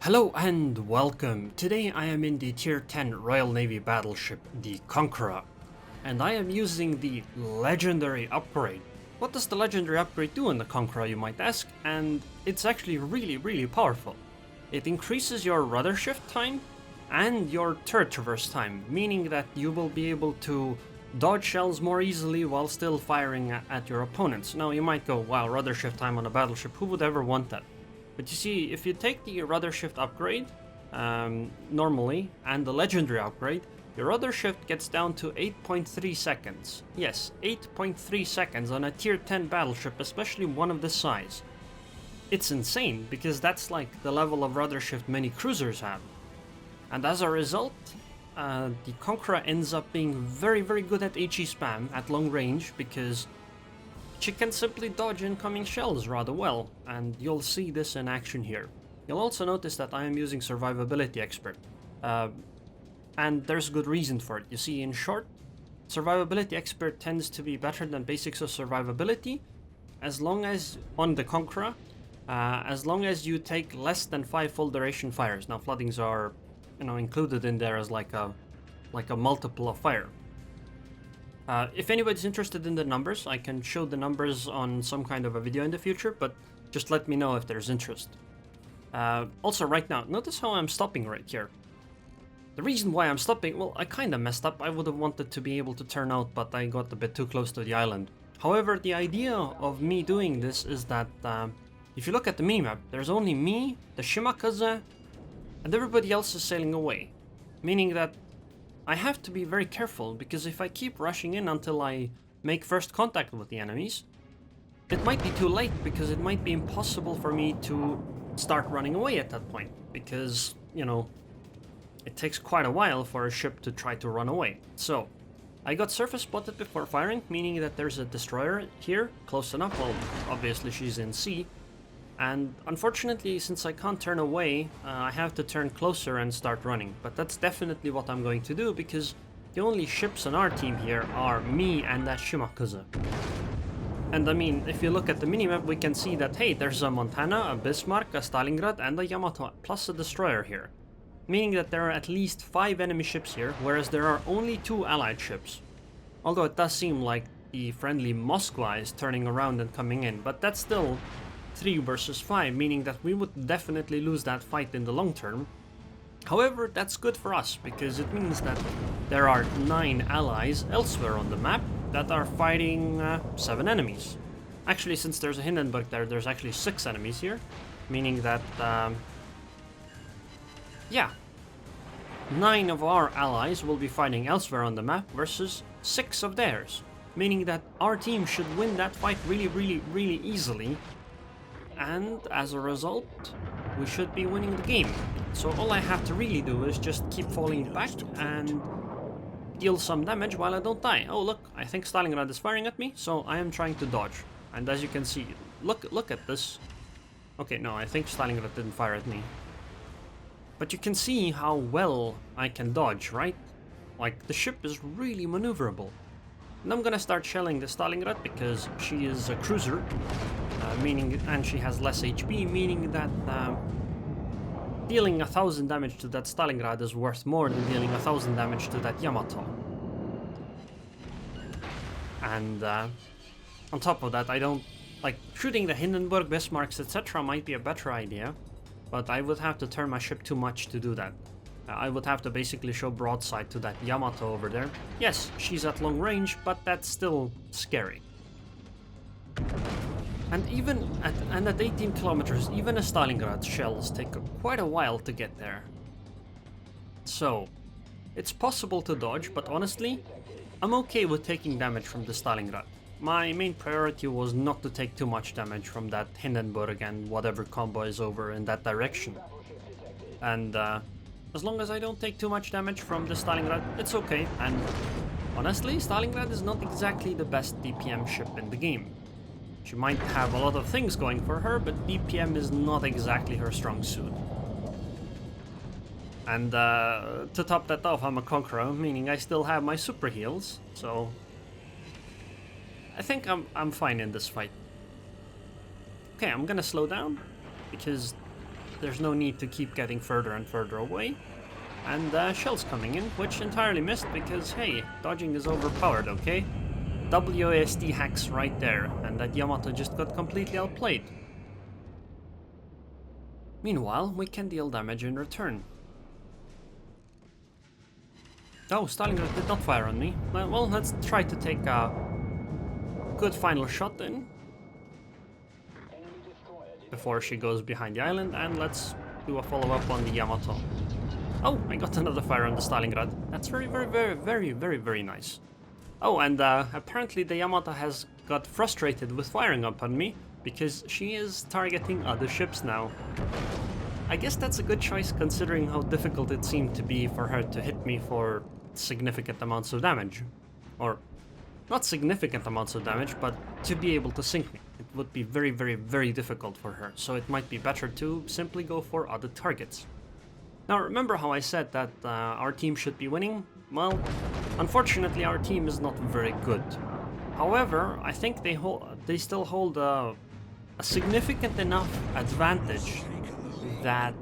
Hello and welcome. Today I am in the Tier 10 Royal Navy battleship, the Conqueror, and I am using the legendary upgrade. What does the legendary upgrade do in the Conqueror, you might ask? And it's actually really powerful. It increases your rudder shift time and your turret traverse time, meaning that you will be able to dodge shells more easily while still firing at your opponents. Now you might go, wow, rudder shift time on a battleship, who would ever want that? But you see, if you take the rudder shift upgrade, normally, and the legendary upgrade, your rudder shift gets down to 8.3 seconds. Yes, 8.3 seconds on a tier 10 battleship, especially one of this size. It's insane, because that's like the level of rudder shift many cruisers have. And as a result, the Conqueror ends up being very good at HE spam at long range, because she can simply dodge incoming shells rather well, and you'll see this in action here. You'll also notice that I am using Survivability Expert, and there's good reason for it. You see, in short, Survivability Expert tends to be better than Basics of Survivability, as long as, on the Conqueror, as long as you take less than 5 full duration fires. Now floodings are, included in there as like a multiple of fire. If anybody's interested in the numbers, I can show the numbers on some kind of a video in the future, but just let me know if there's interest. Also right now, notice how I'm stopping right here. The reason why I'm stopping, well, I kinda messed up. I would have wanted to be able to turn out, but I got a bit too close to the island. However, the idea of me doing this is that, if you look at the minimap, there's only me, the Shimakaze, and everybody else is sailing away. Meaning that I have to be very careful, because if I keep rushing in until I make first contact with the enemies, it might be too late, because it might be impossible for me to start running away at that point, because, it takes quite a while for a ship to try to run away. So, I got surface spotted before firing, meaning that there's a destroyer here, close enough. Well, obviously she's in sea. And unfortunately, since I can't turn away, I have to turn closer and start running. But that's definitely what I'm going to do, because the only ships on our team here are me and that Shimakaze. And I mean, if you look at the minimap, we can see that, hey, there's a Montana, a Bismarck, a Stalingrad, and a Yamato, plus a destroyer here. Meaning that there are at least 5 enemy ships here, whereas there are only 2 allied ships. Although it does seem like the friendly Moskva is turning around and coming in, but that's still 3 versus 5, meaning that we would definitely lose that fight in the long term. However, that's good for us, because it means that there are 9 allies elsewhere on the map that are fighting 7 enemies. Actually, since there's a Hindenburg there, there's actually 6 enemies here, meaning that, 9 of our allies will be fighting elsewhere on the map versus 6 of theirs, meaning that our team should win that fight really easily. And as a result, we should be winning the game. So all I have to really do is just keep falling back and deal some damage while I don't die. Oh look, I think Stalingrad is firing at me, so I am trying to dodge. And as you can see, look at this. Okay, no, I think Stalingrad didn't fire at me. But you can see how well I can dodge, right? Like, the ship is really maneuverable. And I'm gonna start shelling the Stalingrad because she is a cruiser. And she has less HP, meaning that dealing 1000 damage to that Stalingrad is worth more than dealing 1000 damage to that Yamato. And on top of that, I don't like shooting the Hindenburg, Bismarcks, etc. might be a better idea, but I would have to turn my ship too much to do that. I would have to basically show broadside to that Yamato over there. Yes, she's at long range, but that's still scary. And even at 18 kilometers, even a Stalingrad shells take quite a while to get there. So, it's possible to dodge, but honestly, I'm okay with taking damage from the Stalingrad. My main priority was not to take too much damage from that Hindenburg and whatever combo is over in that direction. And as long as I don't take too much damage from the Stalingrad, it's okay. And honestly, Stalingrad is not exactly the best DPM ship in the game. She might have a lot of things going for her, but DPM is not exactly her strong suit. And to top that off, I'm a Conqueror, meaning I still have my super heals, so I think I'm fine in this fight. Okay, I'm gonna slow down, because there's no need to keep getting further and further away. And shells coming in, which entirely missed because, hey, dodging is overpowered, okay? WASD hacks right there, and that Yamato just got completely outplayed. Meanwhile, we can deal damage in return. Oh, Stalingrad did not fire on me. Well, let's try to take a good final shot in before she goes behind the island, and let's do a follow-up on the Yamato. Oh, I got another fire on the Stalingrad. That's very nice. Oh, and apparently the Yamato has got frustrated with firing upon me because she is targeting other ships now. I guess that's a good choice considering how difficult it seemed to be for her to hit me for significant amounts of damage. Or, not significant amounts of damage, but to be able to sink me. It would be very difficult for her, so it might be better to simply go for other targets. Now remember how I said that our team should be winning? Well, unfortunately our team is not very good. However, I think they still hold a significant enough advantage that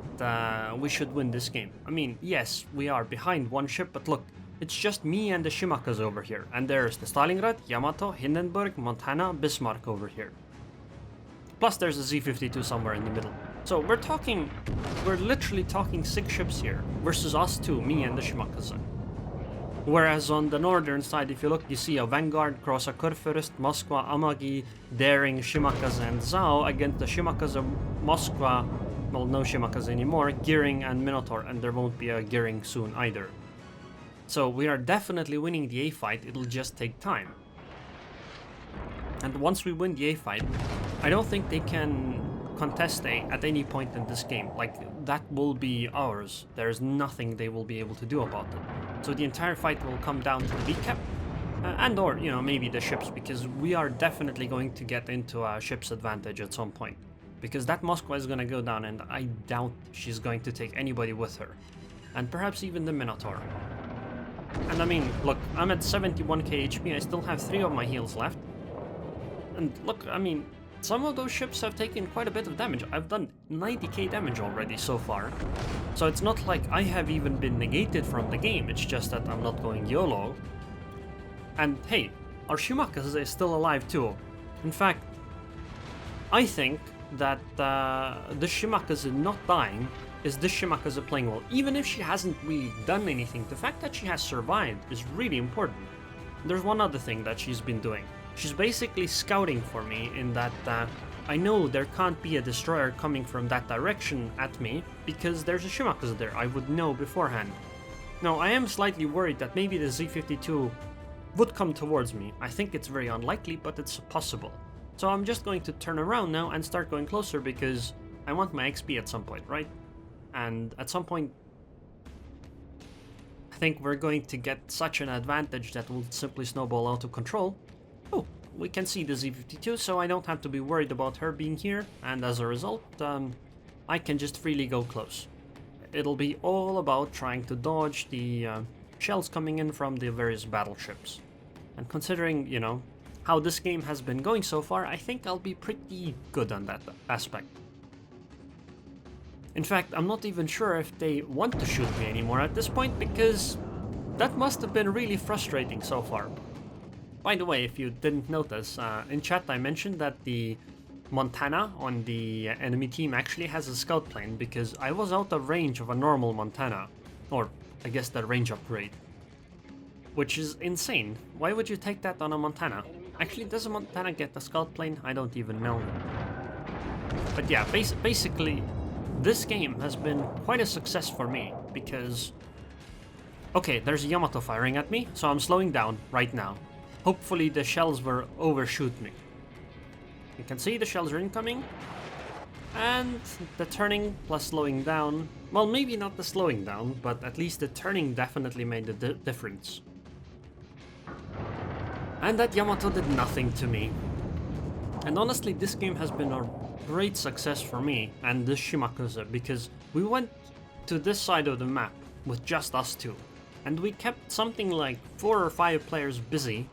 we should win this game. I mean, yes, we are behind one ship, but look, it's just me and the Shimakas over here, and there's the Stalingrad, Yamato, Hindenburg, Montana, Bismarck over here. Plus there's a Z-52 somewhere in the middle. So we're literally talking 6 ships here versus us 2, me and the Shimakas. Whereas on the northern side, if you look, you see a Vanguard, Grossa Kurfürst, Moskva, Amagi, Daring, Shimakas, and Zhao against the Shimakas of Moskva, well, no Shimakas anymore, Gearing and Minotaur, and there won't be a Gearing soon either. So we are definitely winning the A fight, it'll just take time. And once we win the A fight, I don't think they can contest A at any point in this game. Like, that will be ours. There's nothing they will be able to do about it. So the entire fight will come down to the B cap, and or, you know, maybe the ships, because we are definitely going to get into a ship's advantage at some point. Because that Moskva is gonna go down, and I doubt she's going to take anybody with her. And perhaps even the Minotaur. And I mean, look, I'm at 71k HP, I still have 3 of my heals left. And look, I mean, some of those ships have taken quite a bit of damage. I've done 90k damage already so far. So it's not like I have even been negated from the game, it's just that I'm not going YOLO. And hey, our Shimakas is still alive too. In fact, I think that the Shimakas not dying is this Shimakas playing well. Even if she hasn't really done anything, the fact that she has survived is really important. There's one other thing that she's been doing. She's basically scouting for me in that I know there can't be a destroyer coming from that direction at me because there's a Shimakas there, I would know beforehand. Now, I am slightly worried that maybe the Z-52 would come towards me. I think it's very unlikely, but it's possible. So I'm just going to turn around now and start going closer because I want my XP at some point, right? And at some point, I think we're going to get such an advantage that will simply snowball out of control. Oh, we can see the Z-52, so I don't have to be worried about her being here, and as a result, I can just freely go close. It'll be all about trying to dodge the shells coming in from the various battleships. And considering, you know, how this game has been going so far, I think I'll be pretty good on that aspect. In fact, I'm not even sure if they want to shoot me anymore at this point, because that must have been really frustrating so far. By the way, if you didn't notice, in chat I mentioned that the Montana on the enemy team actually has a scout plane, because I was out of range of a normal Montana, or I guess the range upgrade. Which is insane. Why would you take that on a Montana? Actually, does a Montana get a scout plane? I don't even know. But yeah, basically, this game has been quite a success for me, because... Okay, there's a Yamato firing at me, so I'm slowing down right now. Hopefully the shells will overshoot me. You can see the shells are incoming. And the turning plus slowing down... Well, maybe not the slowing down, but at least the turning definitely made the difference. And that Yamato did nothing to me. And honestly, this game has been a great success for me and this Shimakusa, because we went to this side of the map with just us two. And we kept something like 4 or 5 players busy.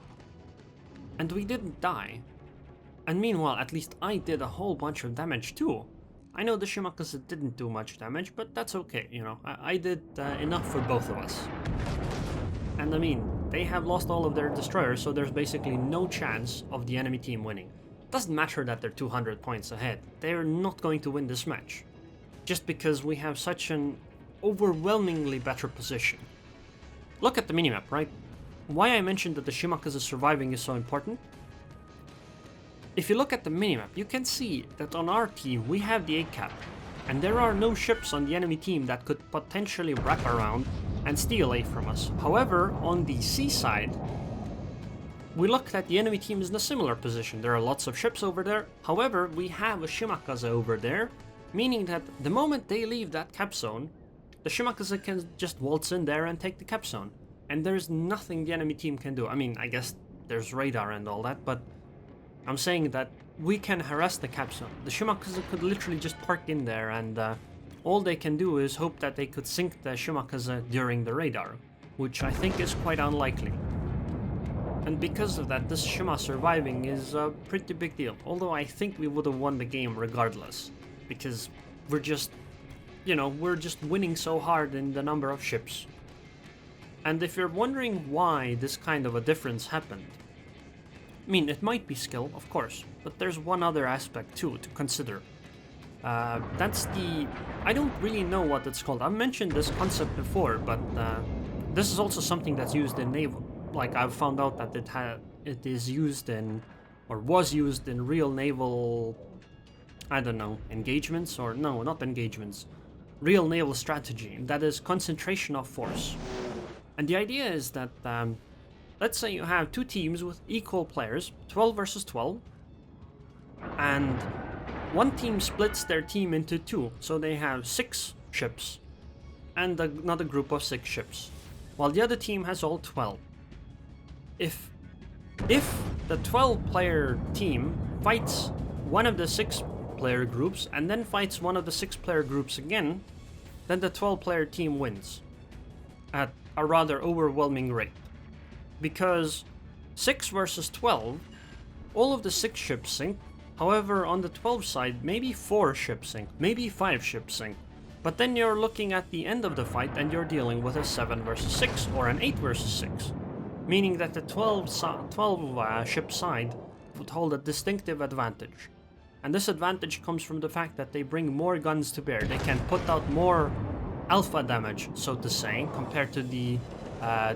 And we didn't die. And meanwhile, at least I did a whole bunch of damage too. I know the Shimakaze didn't do much damage, but that's okay, you know. I did enough for both of us. And I mean, they have lost all of their destroyers, so there's basically no chance of the enemy team winning. Doesn't matter that they're 200 points ahead. They're not going to win this match. Just because we have such an overwhelmingly better position. Look at the minimap, right? Why I mentioned that the Shimakaze surviving is so important? If you look at the minimap, you can see that on our team we have the A cap, and there are no ships on the enemy team that could potentially wrap around and steal A from us. However, on the C side, we look that the enemy team is in a similar position. There are lots of ships over there. However, we have a Shimakaze over there, meaning that the moment they leave that cap zone, the Shimakaze can just waltz in there and take the cap zone. And there's nothing the enemy team can do. I mean, I guess there's radar and all that, but I'm saying that we can harass the cap zone. The Shimakaze could literally just park in there, and all they can do is hope that they could sink the Shimakaze during the radar, which I think is quite unlikely. And because of that, this Shima surviving is a pretty big deal. Although I think we would have won the game regardless, because we're just, you know, we're just winning so hard in the number of ships. And if you're wondering why this kind of a difference happened, I mean, it might be skill, of course, but there's one other aspect too to consider. That's the... I don't really know what it's called. I've mentioned this concept before, but this is also something that's used in naval. Like, I've found out that it is used in, or was used in real naval, I don't know, engagements, or no, not engagements, real naval strategy. That is concentration of force. And the idea is that, let's say you have two teams with equal players, 12 versus 12, and one team splits their team into two, so they have 6 ships, and another group of 6 ships, while the other team has all 12. If the 12-player team fights one of the 6-player groups, and then fights one of the 6-player groups again, then the 12-player team wins, at a rather overwhelming rate. Because 6 versus 12, all of the 6 ships sink. However, on the 12 side, maybe 4 ships sink, maybe 5 ships sink. But then you're looking at the end of the fight and you're dealing with a 7 versus 6 or an 8 versus 6. Meaning that the 12 ship side would hold a distinctive advantage. And this advantage comes from the fact that they bring more guns to bear. They can put out more alpha damage, so to say, compared to the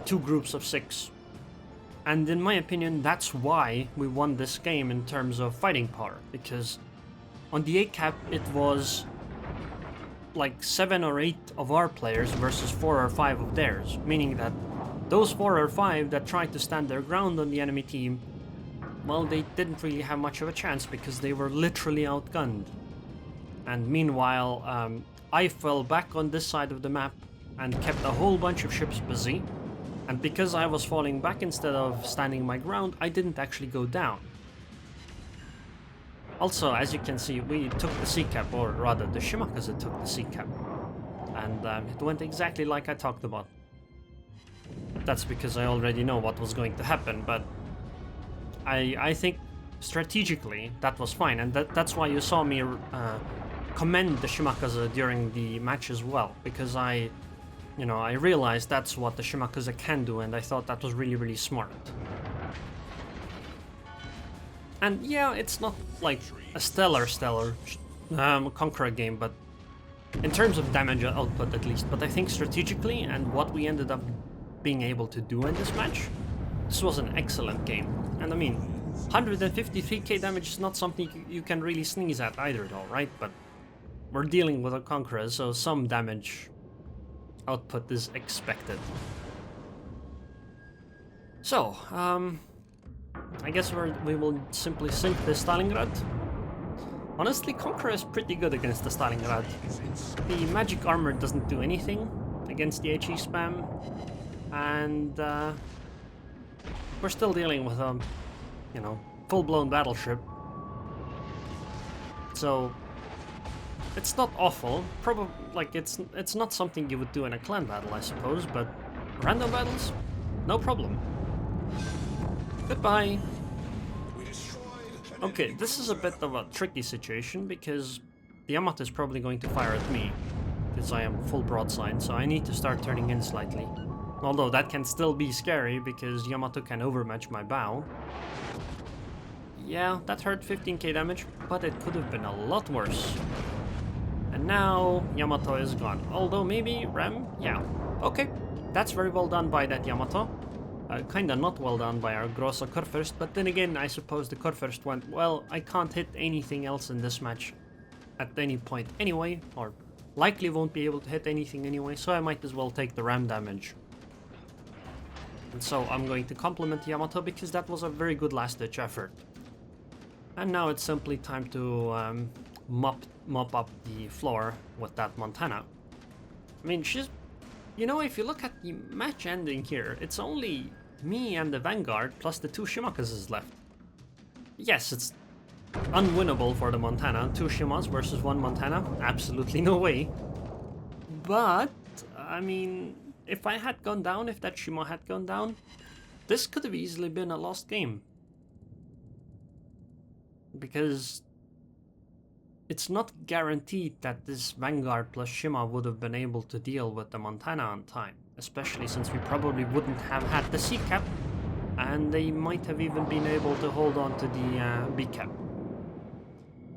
2 groups of 6. And in my opinion, that's why we won this game in terms of fighting power, because on the A cap it was like 7 or 8 of our players versus 4 or 5 of theirs, meaning that those 4 or 5 that tried to stand their ground on the enemy team, well, they didn't really have much of a chance because they were literally outgunned. And meanwhile, I fell back on this side of the map and kept a whole bunch of ships busy. And because I was falling back instead of standing my ground, I didn't actually go down. Also, as you can see, we took the C cap, or rather the Shimakaze took the C cap. And it went exactly like I talked about. That's because I already know what was going to happen, but I think strategically that was fine, and that's why you saw me commend the Shimakaze during the match as well, because I realized that's what the Shimakaze can do, and I thought that was really, really smart. And yeah, it's not like a stellar Conqueror game, but in terms of damage output at least, but I think strategically and what we ended up being able to do in this match, this was an excellent game. And I mean, 153k damage is not something you can really sneeze at either though, right? But we're dealing with a Conqueror, so some damage output is expected. So, I guess we will simply sink the Stalingrad. Honestly, Conqueror is pretty good against the Stalingrad. The magic armor doesn't do anything against the HE spam, and we're still dealing with a, full-blown battleship. So it's not awful. Probably, like, it's not something you would do in a clan battle, I suppose, but random battles, no problem. Goodbye. Okay, this is a bit of a tricky situation because the Yamato is probably going to fire at me, because I am full broadside, so I need to start turning in slightly. Although that can still be scary, because Yamato can overmatch my bow. Yeah, that hurt 15k damage, but it could have been a lot worse. And now Yamato is gone. Although maybe Ram? Yeah. Okay, that's very well done by that Yamato. Kinda not well done by our Grosso Kurfürst, but then again, I suppose the Kurfürst went, well, I can't hit anything else in this match at any point anyway, or likely won't be able to hit anything anyway, so I might as well take the ram damage. And so I'm going to compliment Yamato because that was a very good last-ditch effort. And now it's simply time to mop up the floor with that Montana. I mean, she's... You know, if you look at the match ending here, it's only me and the Vanguard plus the 2 Shimakases left. Yes, it's unwinnable for the Montana. 2 Shimas versus 1 Montana? Absolutely no way. But, I mean, if I had gone down, if that Shima had gone down, this could have easily been a lost game. Because it's not guaranteed that this Vanguard plus Shima would have been able to deal with the Montana on time. Especially since we probably wouldn't have had the C cap, and they might have even been able to hold on to the B cap.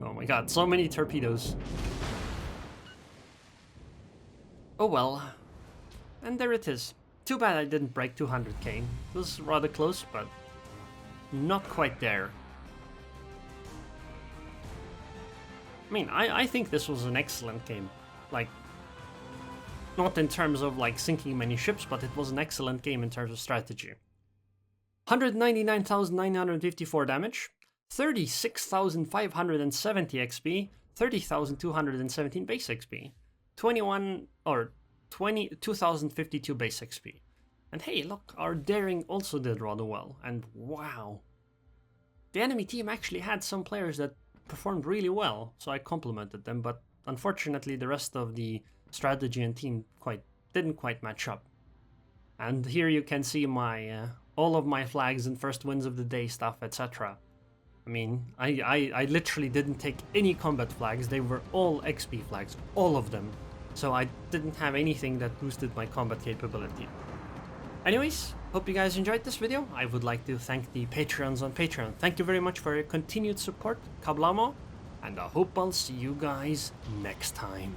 Oh my god, so many torpedoes. Oh well. And there it is. Too bad I didn't break 200k. It was rather close, but not quite there. I mean, I think this was an excellent game. Like, not in terms of like sinking many ships, but it was an excellent game in terms of strategy. 199,954 damage, 36,570 XP, 30,217 base XP, 22,052 base XP. And hey, look, our daring also did rather well, and wow. The enemy team actually had some players that performed really well, so I complimented them, but unfortunately the rest of the strategy and team didn't quite match up. And here you can see my all of my flags and first wins of the day stuff, etc. I mean, I literally didn't take any combat flags, they were all XP flags, all of them. So I didn't have anything that boosted my combat capability. Anyways, hope you guys enjoyed this video. I would like to thank the Patreons on Patreon. Thank you very much for your continued support, Kablamo, and I hope I'll see you guys next time.